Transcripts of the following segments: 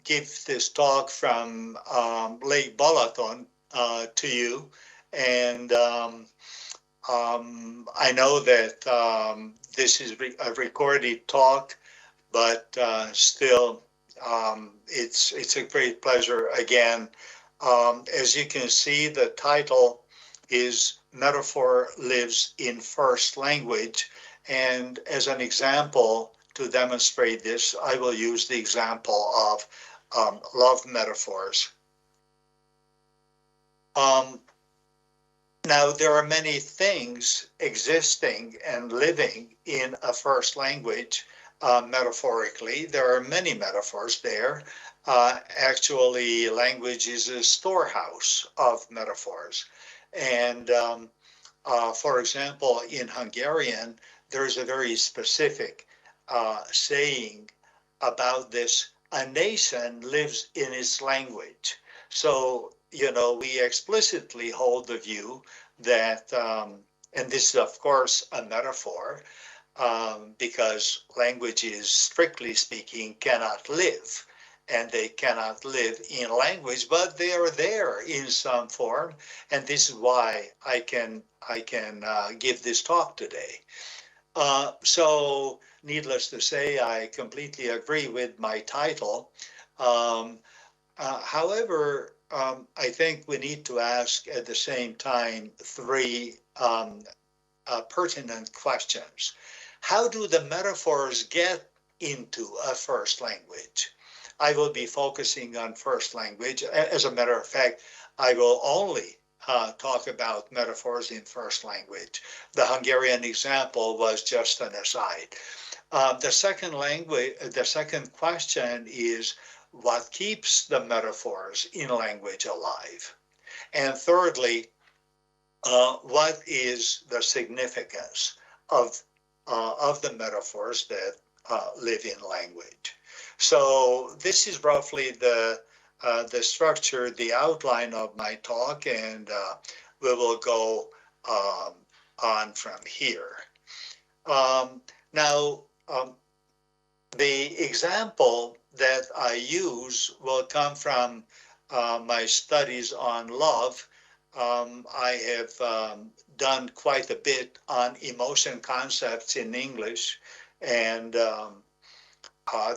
give this talk from Lake Balaton to you. And I know that this is a recorded talk, but still, it's a great pleasure again. As you can see, the title is Metaphor Lives in First Language. And as an example to demonstrate this, I will use the example of love metaphors. Now, there are many things existing and living in a first language. Metaphorically, there are many metaphors there. Actually, language is a storehouse of metaphors. And for example, in Hungarian, there's a very specific saying about this: a nation lives in its language. So, we explicitly hold the view that, and this is, of course, a metaphor, because languages, strictly speaking, cannot live. And they cannot live in language, but they are there in some form. And this is why I can give this talk today. So, needless to say, I completely agree with my title. However, I think we need to ask at the same time three pertinent questions. How do the metaphors get into a first language? I will be focusing on first language. As a matter of fact, I will only talk about metaphors in first language. The Hungarian example was just an aside. The second question is, what keeps the metaphors in language alive? And thirdly, what is the significance of the metaphors that live in language? So this is roughly the structure, the outline of my talk, and we will go on from here. Now, the example that I use will come from my studies on love. I have done quite a bit on emotion concepts in English, and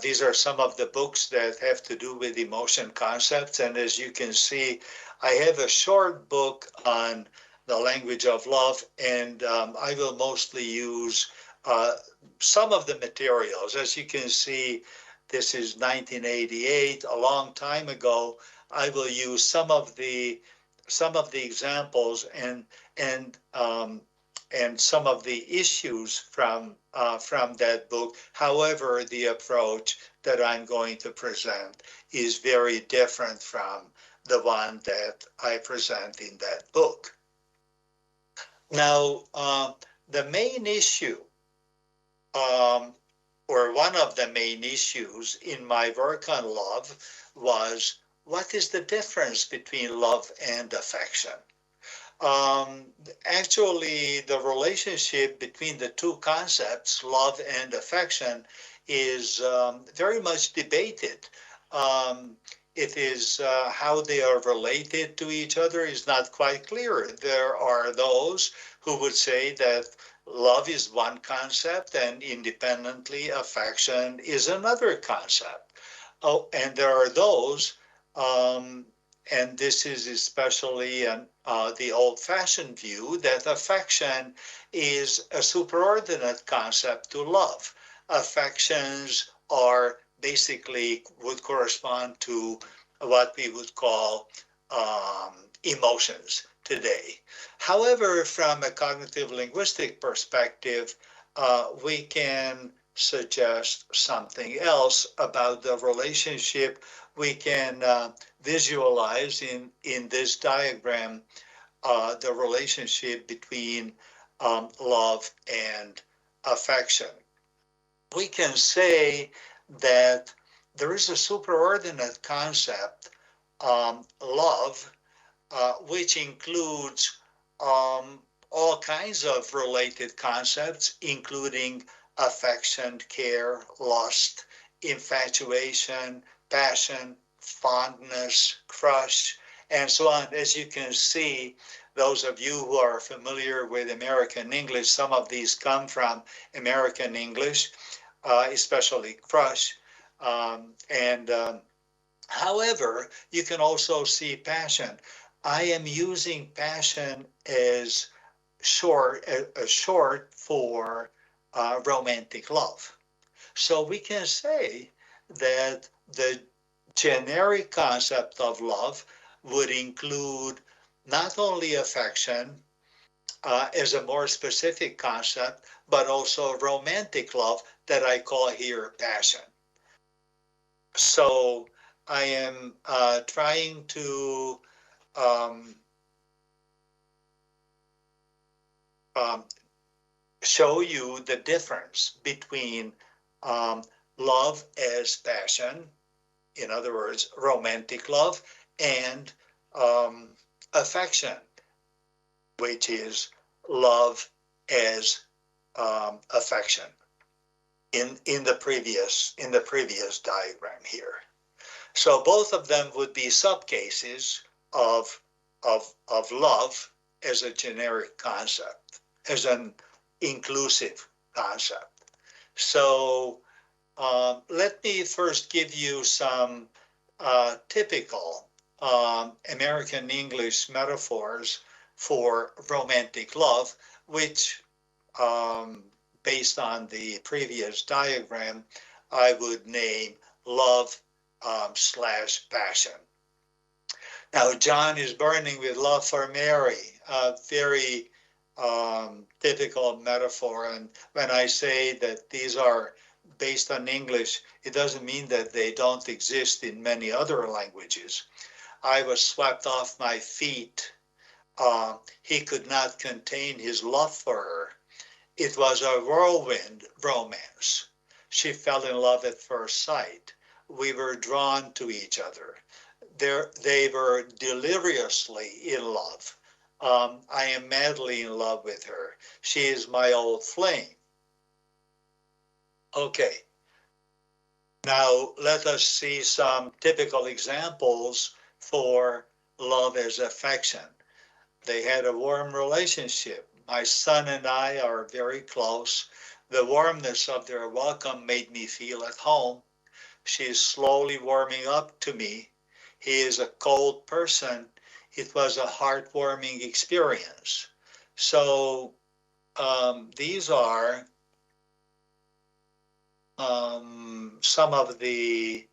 these are some of the books that have to do with emotion concepts. And as you can see, I have a short book on the language of love, and I will mostly use some of the materials. As you can see, this is 1988, a long time ago. I will use some of the examples and some of the issues from that book. However, the approach that I'm going to present is very different from the one that I present in that book. Now, the main issue, or one of the main issues in my work on love, was what is the difference between love and affection? Actually, the relationship between the two concepts, love and affection, is very much debated. It is how they are related to each other is not quite clear. There are those who would say that love is one concept and independently affection is another concept. Oh, and there are those, and this is especially the old-fashioned view, that affection is a superordinate concept to love. Affections are basically would correspond to what we would call emotions today. However, from a cognitive linguistic perspective, we can suggest something else about the relationship. We can visualize in this diagram the relationship between love and affection. We can say that there is a superordinate concept, love, which includes all kinds of related concepts, including affection, care, lust, infatuation, passion, fondness, crush, and so on. As you can see, those of you who are familiar with American English, some of these come from American English, especially crush. However, you can also see passion. I am using passion as short for romantic love. So we can say that the generic concept of love would include not only affection as a more specific concept, but also romantic love that I call here passion. So I am trying to um, um, show you the difference between um, love as passion, in other words, romantic love, and um, affection, which is love as affection in the previous diagram here. So both of them would be subcases of love as a generic concept, as an inclusive concept. So let me first give you some typical American English metaphors for romantic love, which, based on the previous diagram, I would name love slash passion. Now, John is burning with love for Mary, a very typical metaphor. And when I say that these are based on English, it doesn't mean that they don't exist in many other languages. I was swept off my feet. He could not contain his love for her. It was a whirlwind romance. She fell in love at first sight. We were drawn to each other. They were deliriously in love. I am madly in love with her. She is my old flame. Okay, now let us see some typical examples for love as affection. They had a warm relationship. My son and I are very close. The warmness of their welcome made me feel at home. She is slowly warming up to me. He is a cold person. It was a heartwarming experience. So these are some of the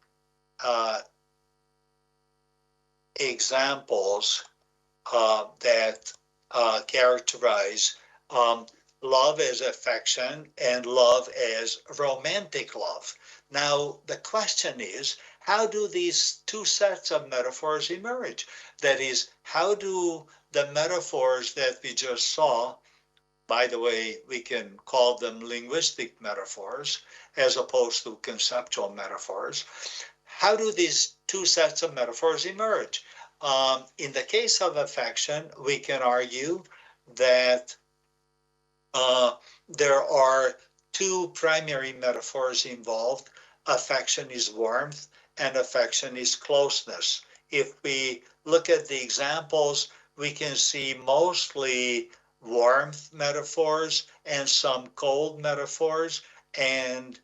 examples that characterize love as affection and love as romantic love. Now, the question is, how do these two sets of metaphors emerge? That is, how do the metaphors that we just saw, by the way, we can call them linguistic metaphors as opposed to conceptual metaphors, how do these two sets of metaphors emerge? In the case of affection, we can argue that there are two primary metaphors involved. Affection is warmth and affection is closeness. If we look at the examples, we can see mostly warmth metaphors and some cold metaphors and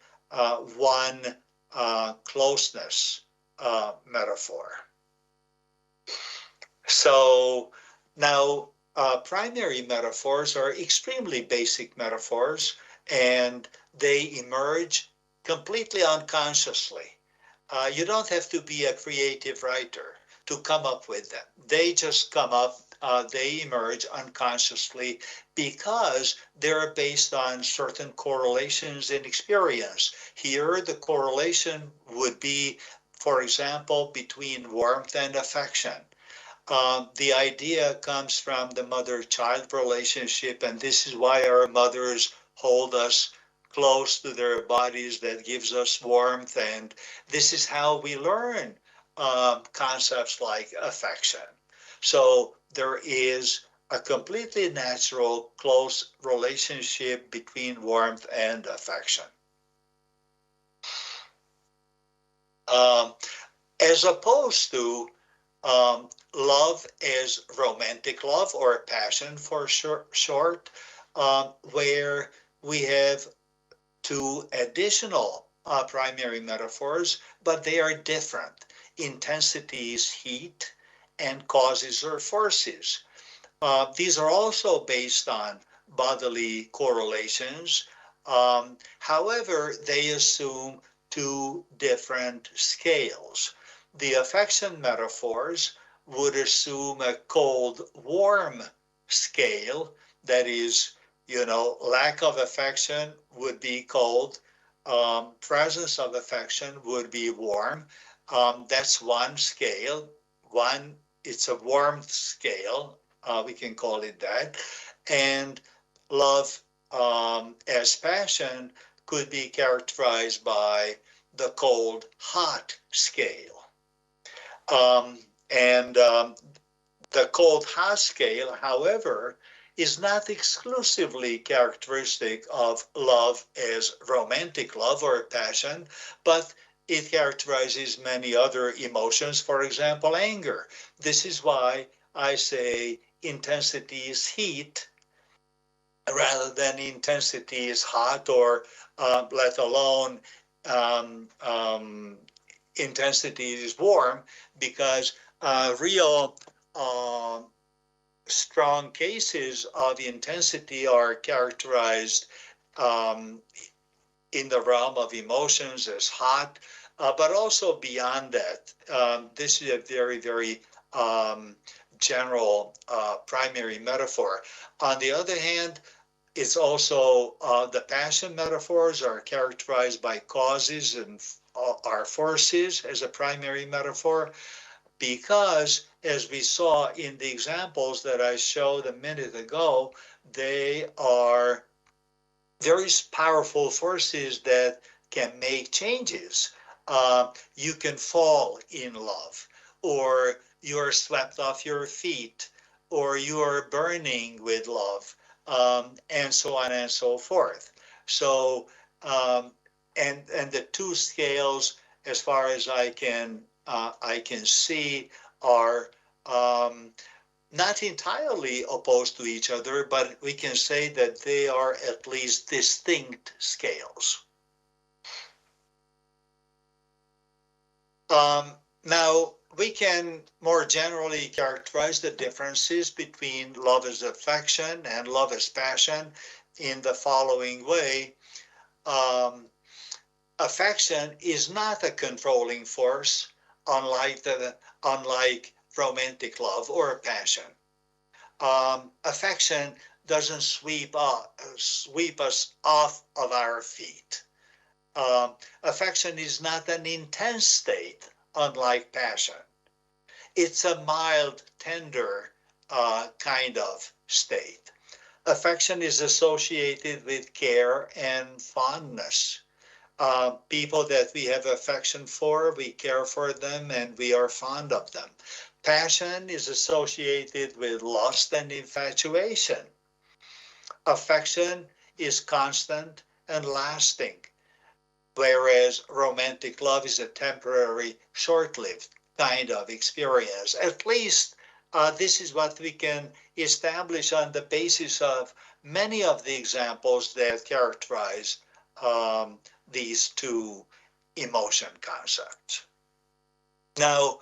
one closeness metaphor. So now primary metaphors are extremely basic metaphors, and they emerge completely unconsciously. You don't have to be a creative writer to come up with them. They just come up, they emerge unconsciously because they're based on certain correlations in experience. Here, the correlation would be, for example, between warmth and affection. The idea comes from the mother-child relationship, and this is why our mothers hold us close to their bodies. That gives us warmth, and this is how we learn concepts like affection. So there is a completely natural, close relationship between warmth and affection. Um, as opposed to love as romantic love or passion for short, where we have two additional primary metaphors, but they are different. Intensity is heat, and causes or forces. These are also based on bodily correlations. However, they assume two different scales. The affection metaphors would assume a cold, warm scale. That is, lack of affection would be cold. Presence of affection would be warm. That's one scale. It's a warmth scale. We can call it that. And love as passion could be characterized by the cold, hot scale. And the cold, hot scale, however, is not exclusively characteristic of love as romantic love or passion, but it characterizes many other emotions, for example, anger. This is why I say intensity is heat rather than intensity is hot, or let alone um, um, intensity is warm, because real uh, strong cases of intensity are characterized um, in the realm of emotions as hot, but also beyond that. This is a very, very general primary metaphor. On the other hand, it's also the passion metaphors are characterized by causes and are forces as a primary metaphor, because as we saw in the examples that I showed a minute ago, they are very powerful forces that can make changes. You can fall in love, or you're swept off your feet, or you are burning with love, and so on and so forth. So, um, and the two scales, as far as I can see, are not entirely opposed to each other, but we can say that they are at least distinct scales. Now, we can more generally characterize the differences between love as affection and love as passion in the following way. Um, Affection is not a controlling force, unlike romantic love or passion. Affection doesn't sweep us off of our feet. Affection is not an intense state, unlike passion. It's a mild, tender kind of state. Affection is associated with care and fondness. People that we have affection for, we care for them, and we are fond of them. Passion is associated with lust and infatuation. Affection is constant and lasting, whereas romantic love is a temporary, short-lived kind of experience. At least this is what we can establish on the basis of many of the examples that characterize these two emotion concepts. Now,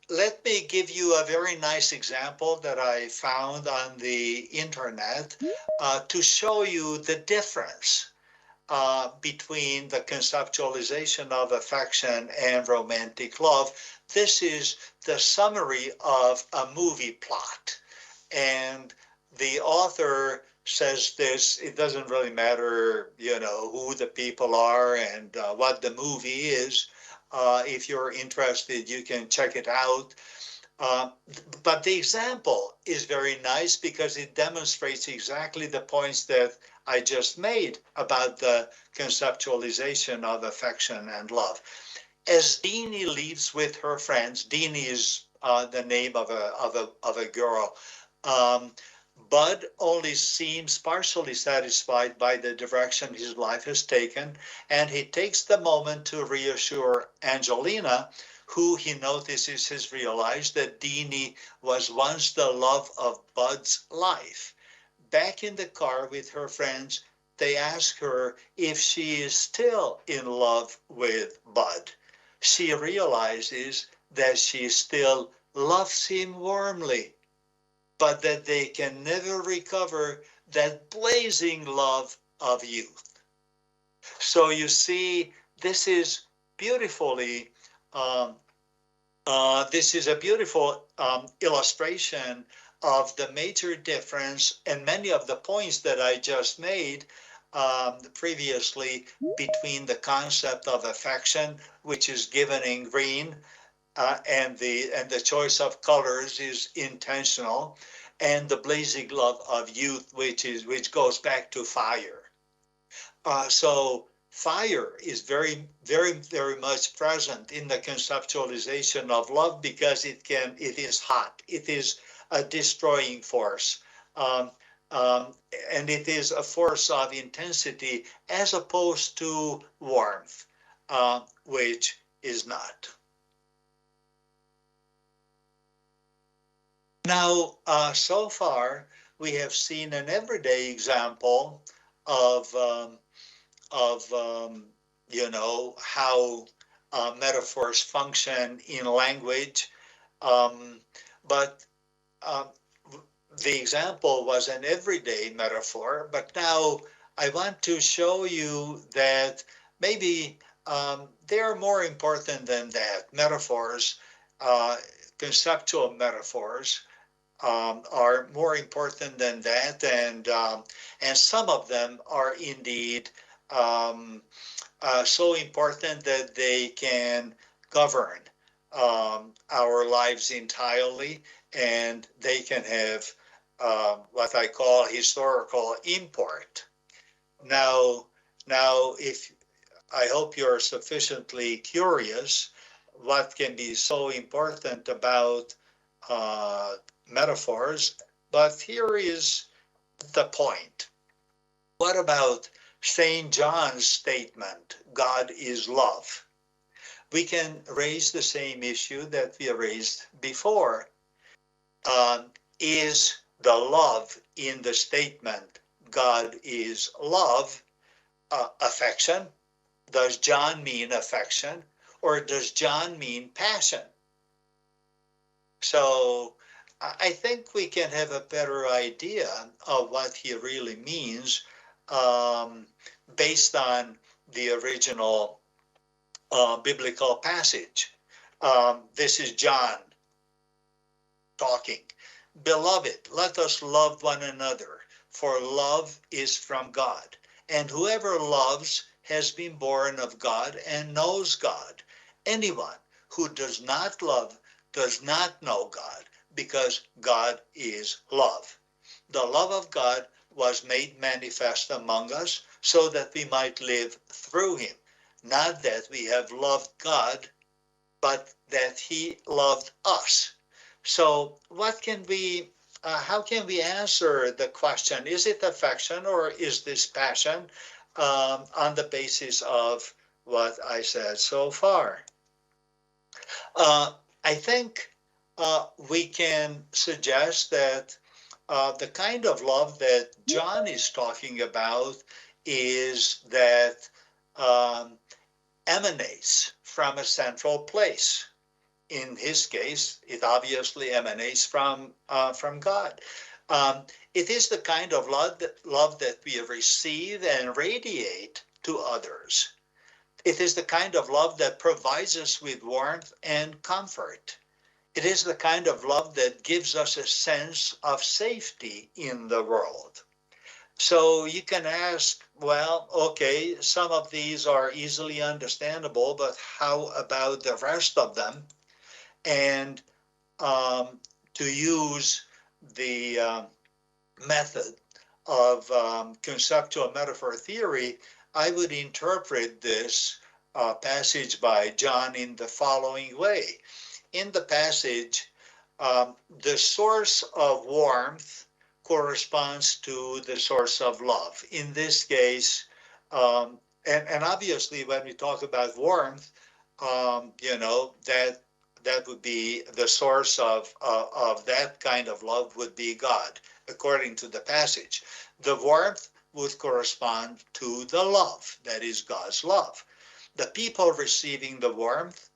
let me give you a very nice example that I found on the internet to show you the difference between the conceptualization of affection and romantic love. This is the summary of a movie plot. And the author says this, it doesn't really matter, who the people are and what the movie is. If you're interested, you can check it out. But the example is very nice because it demonstrates exactly the points that I just made about the conceptualization of affection and love. As Deanie leaves with her friends, Deanie is the name of a girl. Bud only seems partially satisfied by the direction his life has taken, and he takes the moment to reassure Angelina, who he notices has realized that Deanie was once the love of Bud's life. Back in the car with her friends, they ask her if she is still in love with Bud. She realizes that she still loves him warmly, but that they can never recover that blazing love of youth. So you see, this is beautifully, um, this is a beautiful illustration of the major difference and many of the points that I just made previously between the concept of affection, which is given in green, and the choice of colors is intentional, and the blazing love of youth, which goes back to fire. So fire is very, very, very much present in the conceptualization of love because it is hot. It is a destroying force. Um, and it is a force of intensity as opposed to warmth, which is not. Now, so far, we have seen an everyday example of, how metaphors function in language. But the example was an everyday metaphor. But now I want to show you that maybe they are more important than that. Metaphors, conceptual metaphors, are more important than that, and some of them are indeed so important that they can govern our lives entirely, and they can have what I call historical import. Now, if I hope you're sufficiently curious, what can be so important about metaphors, but here is the point. What about St. John's statement, God is love? We can raise the same issue that we raised before. Is the love in the statement, God is love, affection? Does John mean affection, or does John mean passion? So I think we can have a better idea of what he really means based on the original biblical passage. This is John talking. Beloved, let us love one another, for love is from God. And whoever loves has been born of God and knows God. Anyone who does not love does not know God, because God is love. The love of God was made manifest among us so that we might live through him. Not that we have loved God, but that he loved us. So how can we answer the question, is it affection or is this passion, on the basis of what I said so far? I think we can suggest that the kind of love that John is talking about is that emanates from a central place. In his case, it obviously emanates from God. It is the kind of love that we receive and radiate to others. It is the kind of love that provides us with warmth and comfort. It is the kind of love that gives us a sense of safety in the world. So you can ask, well, okay, some of these are easily understandable, but how about the rest of them? And to use the method of conceptual metaphor theory, I would interpret this passage by John in the following way. In the passage, the source of warmth corresponds to the source of love. In this case, and obviously when we talk about warmth, that would be the source of that kind of love would be God, according to the passage. The warmth would correspond to the love, that is God's love. The people receiving the warmth,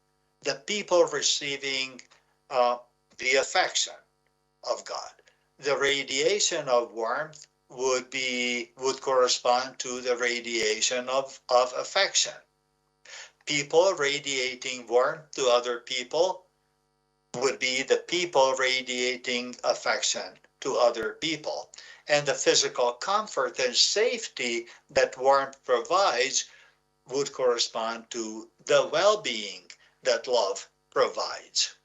the people receiving uh, the affection of God. The radiation of warmth would correspond to the radiation of affection. People radiating warmth to other people would be the people radiating affection to other people. And the physical comfort and safety that warmth provides would correspond to the well-being that love provides.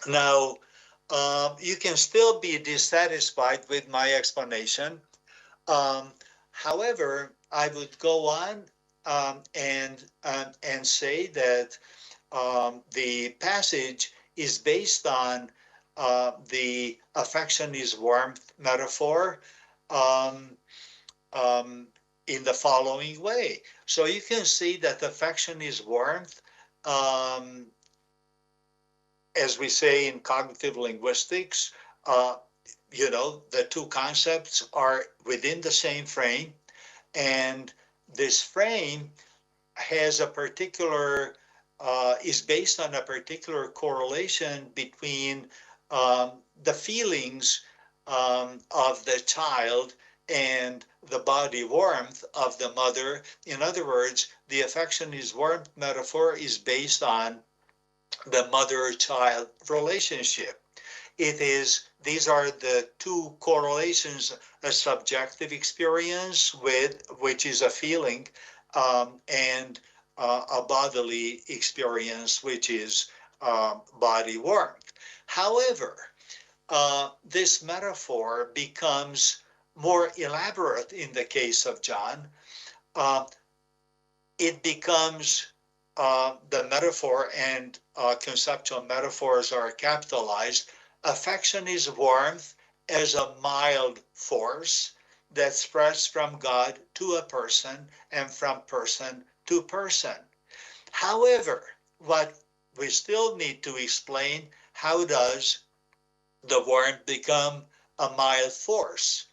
Now, you can still be dissatisfied with my explanation. Um, However, I would go on and say that the passage is based on the affection is warmth metaphor um, um, in the following way. So you can see that affection is warmth, um, as we say in cognitive linguistics. Uh, the two concepts are within the same frame, and this frame has a particular is based on a particular correlation between the feelings of the child and the body warmth of the mother. In other words, the affection is warmth metaphor is based on the mother-child relationship. These are the two correlations: a subjective experience which is a feeling, and a bodily experience which is body warmth. However, this metaphor becomes more elaborate in the case of John. Uh, it becomes the metaphor, and conceptual metaphors are capitalized. Affection is warmth as a mild force that spreads from God to a person and from person to person. However, what we still need to explain, how does the warmth become a mild force?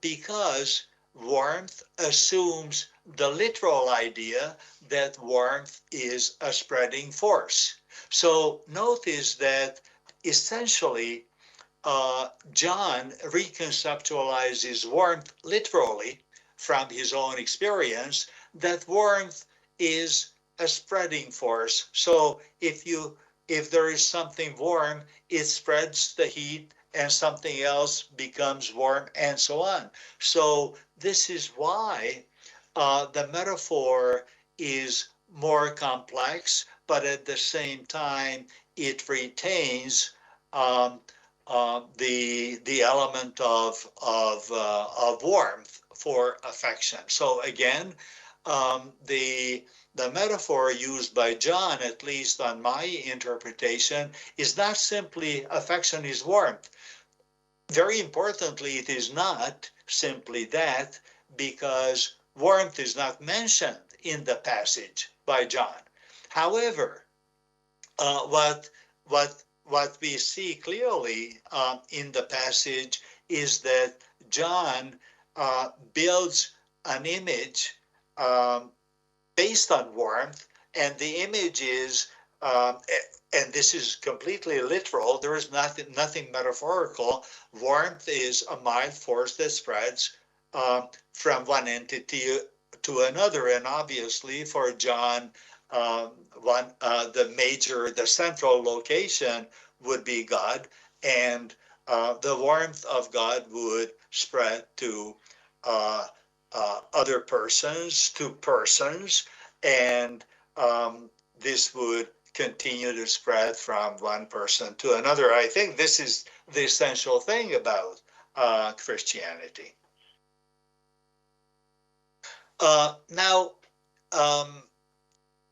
Because warmth assumes the literal idea that warmth is a spreading force. So notice that essentially John reconceptualizes warmth literally from his own experience, that warmth is a spreading force. So if there is something warm, it spreads the heat and something else becomes warm and so on. So this is why the metaphor is more complex, but at the same time, it retains um, the element of warmth for affection. So again, the metaphor used by John, at least on my interpretation, is not simply affection is warmth. Very importantly, it is not simply that, because warmth is not mentioned in the passage by John. However, what we see clearly in the passage is that John builds an image um, based on warmth, and the image is, and this is completely literal, there is nothing metaphorical. Warmth is a mild force that spreads from one entity to another, and obviously for John, the central location would be God, and the warmth of God would spread to uh, other persons, to persons, and this would continue to spread from one person to another. I think this is the essential thing about Christianity. Now, um,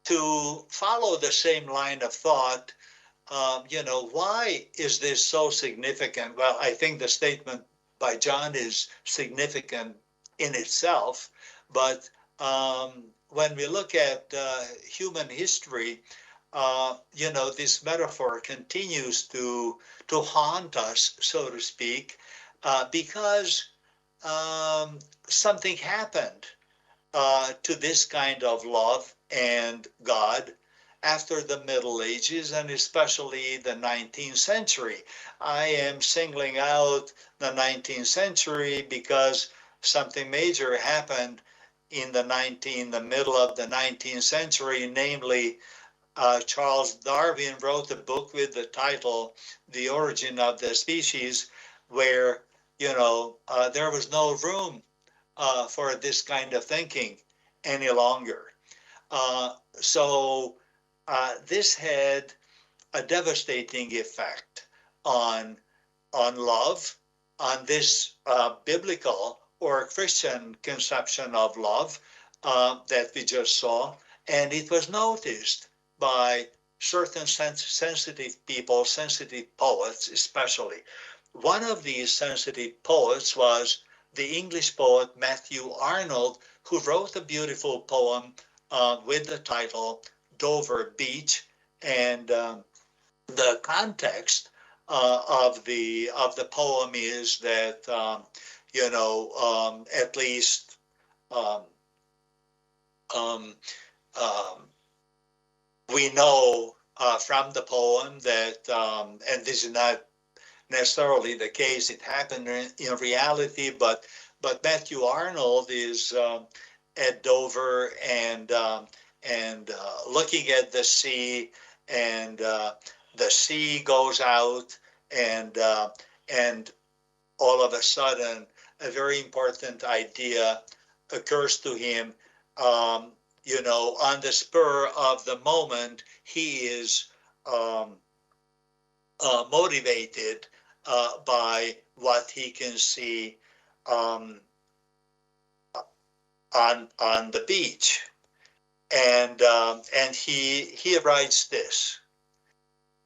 to follow the same line of thought, why is this so significant? Well, I think the statement by John is significant in itself, but when we look at human history, this metaphor continues to haunt us, so to speak, because something happened to this kind of love and God after the Middle Ages and especially the 19th century. I am singling out the 19th century because something major happened in the middle of the 19th century, namely Charles Darwin wrote a book with the title The Origin of the Species, where there was no room for this kind of thinking any longer. So this had a devastating effect on love, on this biblical or Christian conception of love that we just saw, and it was noticed by certain sensitive people, sensitive poets especially. One of these sensitive poets was the English poet Matthew Arnold, who wrote a beautiful poem with the title Dover Beach, and the context of the poem is that at least um, um, um, we know from the poem that, and this is not necessarily the case, it happened in reality, but Matthew Arnold is at Dover and looking at the sea, and the sea goes out, and all of a sudden a very important idea occurs to him. On the spur of the moment, he is motivated by what he can see um, on the beach, and he writes this: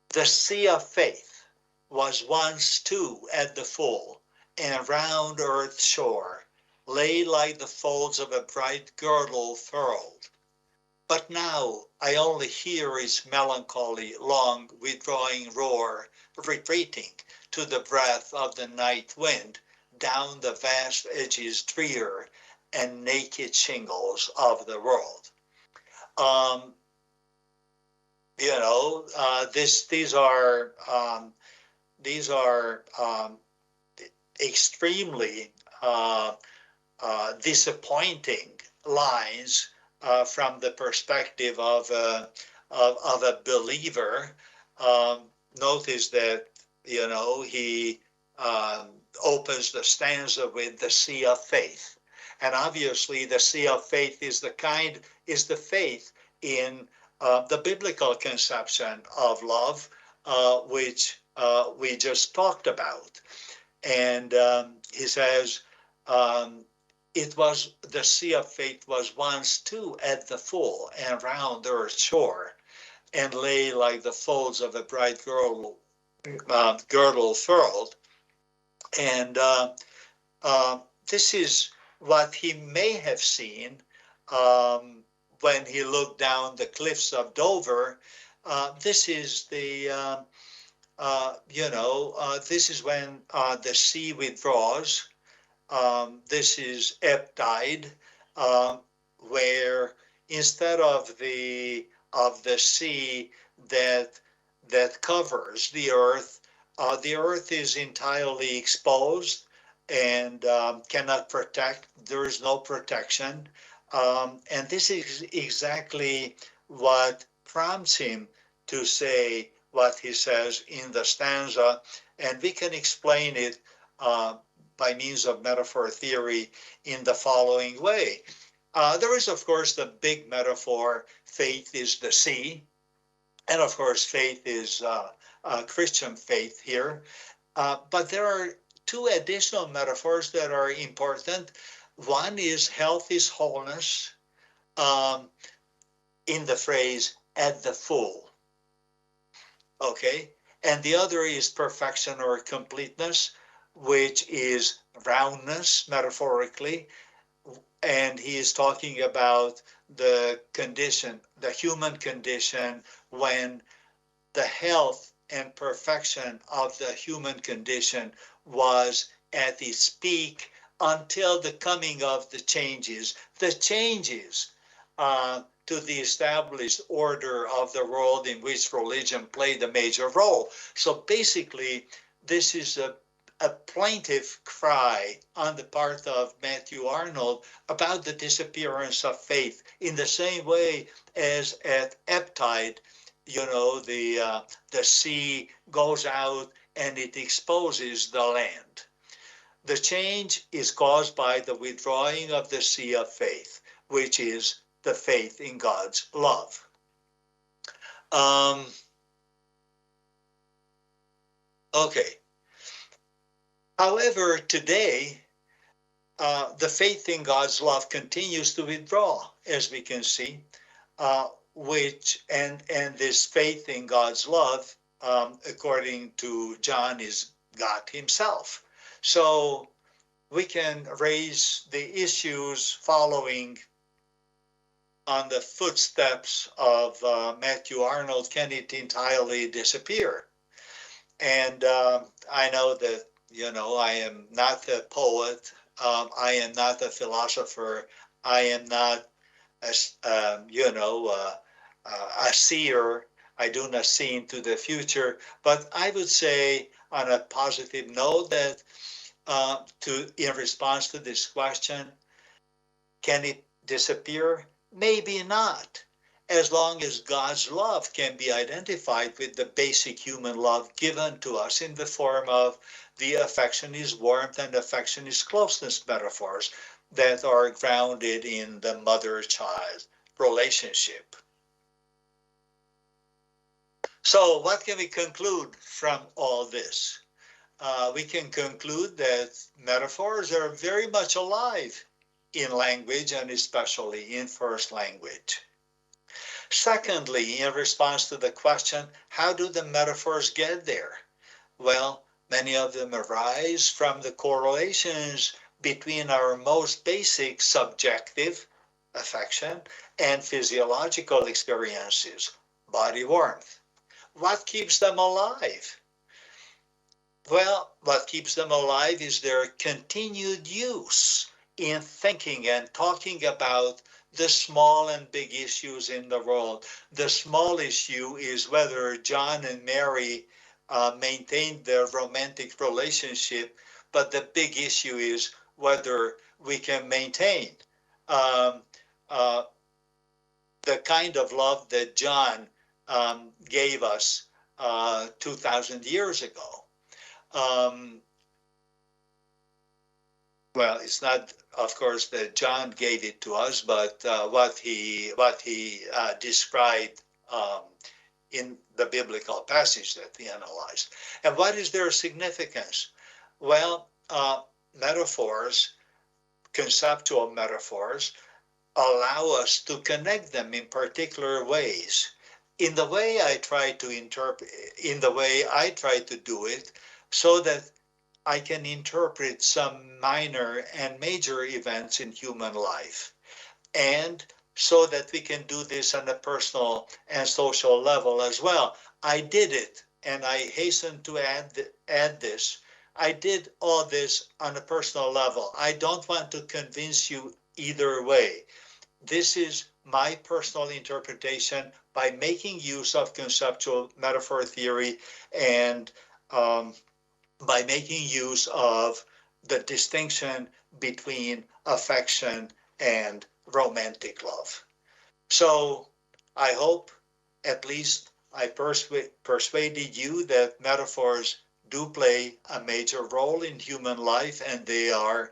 the sea of faith was once too at the full, and round earth's shore lay like the folds of a bright girdle furled. But now I only hear its melancholy, long withdrawing roar, retreating to the breath of the night wind down the vast edges drear and naked shingles of the world. Um, these are extremely disappointing lines from the perspective of a believer. Notice that he opens the stanza with the sea of faith, and obviously the sea of faith is the faith in the biblical conception of love, which we just talked about. And he says, it was the sea of faith was once too at the full and round earth's shore, and lay like the folds of a bright girdle furled. And this is what he may have seen when he looked down the cliffs of Dover. This is this is when the sea withdraws. This is ebb tide, where instead of the sea that covers the earth is entirely exposed and cannot protect. There is no protection, and this is exactly what prompts him to say what he says in the stanza, and we can explain it by means of metaphor theory in the following way. There is, of course, the big metaphor, faith is the sea, and of course, faith is Christian faith here. But there are two additional metaphors that are important. One is health is wholeness, in the phrase at the full. Okay, and the other is perfection or completeness, which is roundness metaphorically, and he is talking about the condition, the human condition, when the health and perfection of the human condition was at its peak until the coming of the changes to the established order of the world in which religion played a major role. So basically, this is a plaintive cry on the part of Matthew Arnold about the disappearance of faith, in the same way as at ebb tide, the sea goes out and it exposes the land. The change is caused by the withdrawing of the sea of faith, which is the faith in God's love. Okay. However, today, the faith in God's love continues to withdraw, as we can see, which and this faith in God's love, according to John, is God Himself. So we can raise the issues following on the footsteps of Matthew Arnold. Can it entirely disappear? And I know that, I am not a poet. I am not a philosopher. I am not, a seer. I do not see into the future. But I would say, on a positive note, that in response to this question, can it disappear? Maybe not. As long as God's love can be identified with the basic human love given to us in the form of the affection is warmth and affection is closeness metaphors that are grounded in the mother-child relationship. So what can we conclude from all this? We can conclude that metaphors are very much alive in language, and especially in first language. Secondly, in response to the question, how do the metaphors get there? Well, many of them arise from the correlations between our most basic subjective affection and physiological experiences, body warmth. What keeps them alive? Well, what keeps them alive is their continued use in thinking and talking about the small and big issues in the world. The small issue is whether John and Mary maintained their romantic relationship, but the big issue is whether we can maintain the kind of love that John gave us 2,000 years ago. Well, it's not, of course, that John gave it to us, but what he described in the biblical passage that we analyzed. And what is their significance? Well, metaphors, conceptual metaphors, allow us to connect them in particular ways. In the way I try to do it, so that I can interpret some minor and major events in human life. And so that we can do this on a personal and social level as well. I did it, and I hasten to add this. I did all this on a personal level. I don't want to convince you either way. This is my personal interpretation by making use of conceptual metaphor theory and by making use of the distinction between affection and romantic love. So I hope at least I persuaded you that metaphors do play a major role in human life, and they are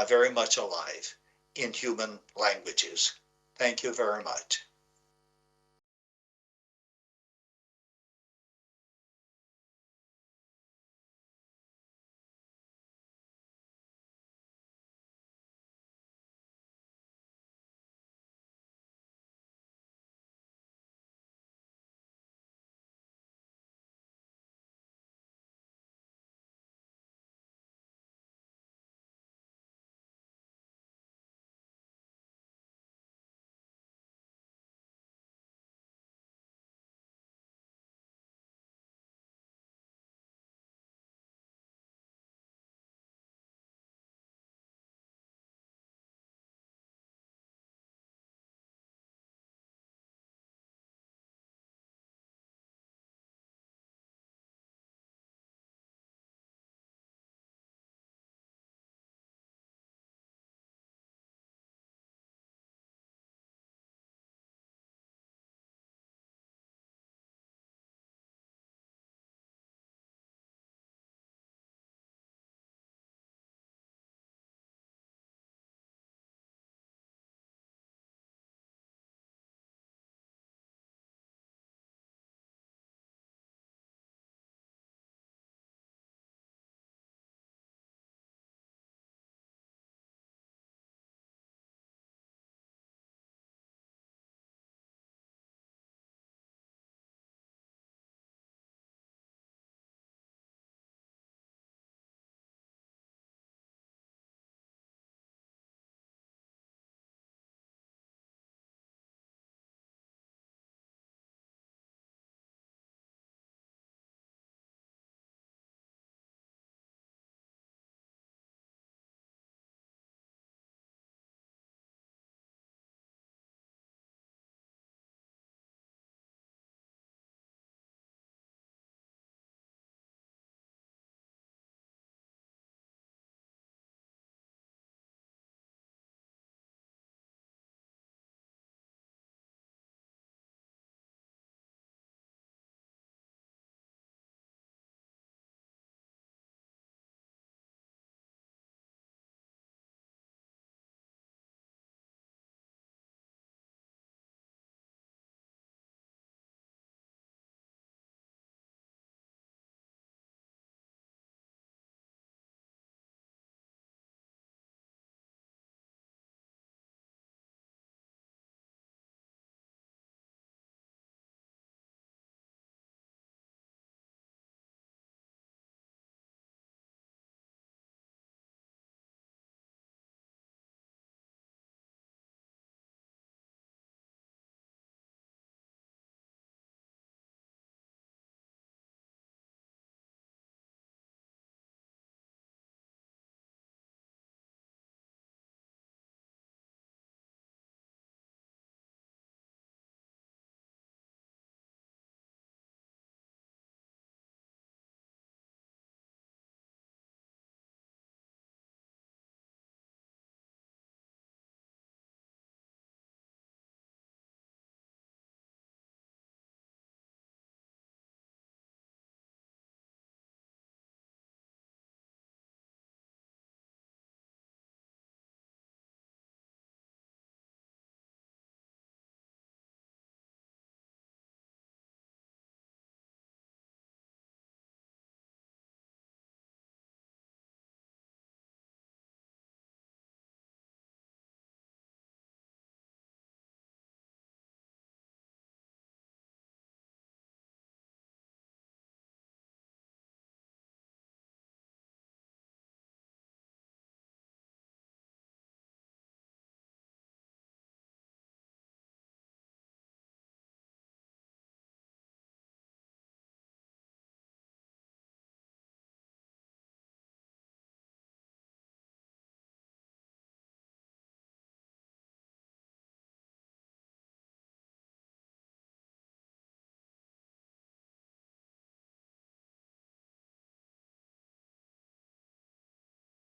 very much alive in human languages. Thank you very much.